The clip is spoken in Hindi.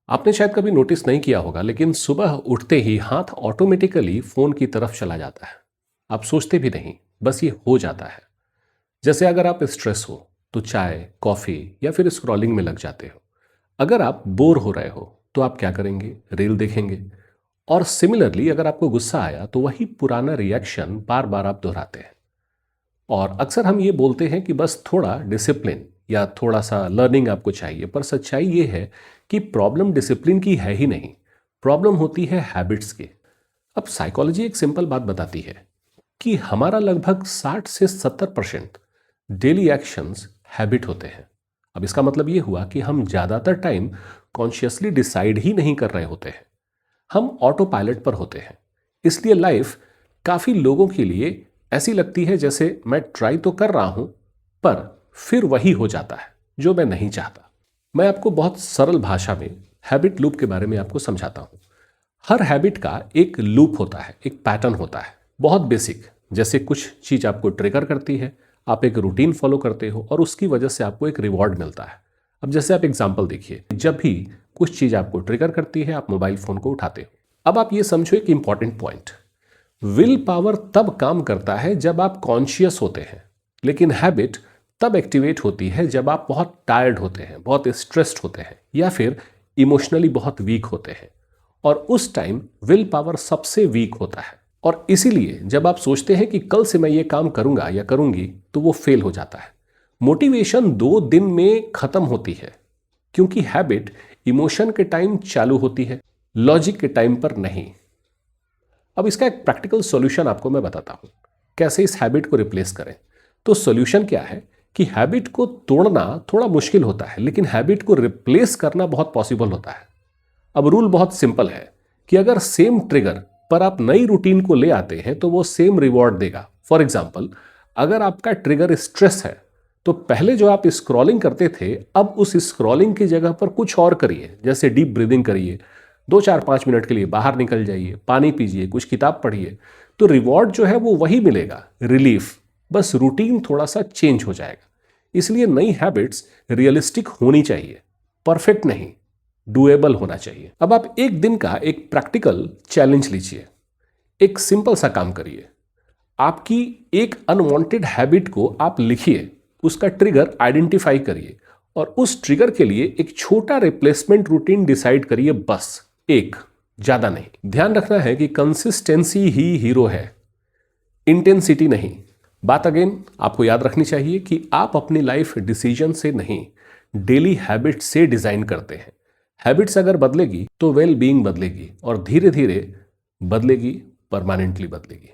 आपने शायद कभी नोटिस नहीं किया होगा, लेकिन सुबह उठते ही हाथ ऑटोमेटिकली फोन की तरफ चला जाता है। आप सोचते भी नहीं, बस ये हो जाता है। जैसे अगर आप स्ट्रेस हो तो चाय, कॉफी या फिर स्क्रॉलिंग में लग जाते हो। अगर आप बोर हो रहे हो तो आप क्या करेंगे? रील देखेंगे। और सिमिलरली अगर आपको गुस्सा आया तो वही पुराना रिएक्शन बार बार आप दोहराते हैं। और अक्सर हम ये बोलते हैं कि बस थोड़ा डिसिप्लिन या थोड़ा सा लर्निंग आपको चाहिए, पर सच्चाई ये है कि प्रॉब्लम डिसिप्लिन की है ही नहीं। प्रॉब्लम होती है हैबिट्स की। अब साइकोलॉजी एक सिंपल बात बताती है कि हमारा लगभग 60 से 70% डेली एक्शंस हैबिट होते हैं। अब इसका मतलब ये हुआ कि हम ज़्यादातर टाइम कॉन्शियसली डिसाइड ही नहीं कर रहे होते हैं, हम ऑटो पायलट पर होते हैं। इसलिए लाइफ काफ़ी लोगों के लिए ऐसी लगती है जैसे मैं ट्राई तो कर रहा हूं, पर फिर वही हो जाता है जो मैं नहीं चाहता। मैं आपको बहुत सरल भाषा में हैबिट लूप के बारे में आपको समझाता हूं। हर हैबिट का एक लूप होता है, एक पैटर्न होता है, बहुत बेसिक। जैसे कुछ चीज़ आपको ट्रिगर करती है, आप एक रूटीन फॉलो करते हो और उसकी वजह से आपको एक रिवॉर्ड मिलता है। अब जैसे आप एग्जाम्पल देखिए, जब भी कुछ चीज़ आपको ट्रिगर करती है आप मोबाइल फ़ोन को उठाते हो। अब आप ये समझो एक इंपॉर्टेंट पॉइंट, विल पावर तब काम करता है जब आप कॉन्शियस होते हैं, लेकिन हैबिट तब एक्टिवेट होती है जब आप बहुत टायर्ड होते हैं, बहुत स्ट्रेस्ड होते हैं या फिर इमोशनली बहुत वीक होते हैं। और उस टाइम विल पावर सबसे वीक होता है। और इसीलिए जब आप सोचते हैं कि कल से मैं ये काम करूंगा या करूंगी तो वो फेल हो जाता है। मोटिवेशन 2 दिन में खत्म होती है, क्योंकि हैबिट इमोशन के टाइम चालू होती है, लॉजिक के टाइम पर नहीं। अब इसका एक प्रैक्टिकल सॉल्यूशन आपको मैं बताता हूं, कैसे इस हैबिट को रिप्लेस करें। तो सॉल्यूशन क्या है कि हैबिट को तोड़ना थोड़ा मुश्किल होता है, लेकिन हैबिट को रिप्लेस करना बहुत पॉसिबल होता है। अब रूल बहुत सिंपल है कि अगर सेम ट्रिगर पर आप नई रूटीन को ले आते हैं तो वो सेम रिवॉर्ड देगा। फॉर एग्जाम्पल, अगर आपका ट्रिगर स्ट्रेस है तो पहले जो आप स्क्रॉलिंग करते थे, अब उस स्क्रॉलिंग की जगह पर कुछ और करिए। जैसे डीप ब्रीदिंग करिए, 2 4 5 मिनट के लिए बाहर निकल जाइए, पानी पीजिए, कुछ किताब पढ़िए। तो रिवॉर्ड जो है वो वही मिलेगा, रिलीफ। बस रूटीन थोड़ा सा चेंज हो जाएगा। इसलिए नई हैबिट्स रियलिस्टिक होनी चाहिए, परफेक्ट नहीं, डुएबल होना चाहिए। अब आप एक दिन का एक प्रैक्टिकल चैलेंज लीजिए। एक सिंपल सा काम करिए, आपकी एक अनवांटेड हैबिट को आप लिखिए, उसका ट्रिगर आइडेंटिफाई करिए और उस ट्रिगर के लिए एक छोटा रिप्लेसमेंट रूटीन डिसाइड करिए। बस एक, ज्यादा नहीं। ध्यान रखना है कि कंसिस्टेंसी ही हीरो है, इंटेंसिटी नहीं। बात अगेन आपको याद रखनी चाहिए कि आप अपनी लाइफ डिसीजन से नहीं, डेली हैबिट से डिजाइन करते हैं। हैबिट्स अगर बदलेगी तो वेल बीइंग बदलेगी और धीरे धीरे बदलेगी, परमानेंटली बदलेगी।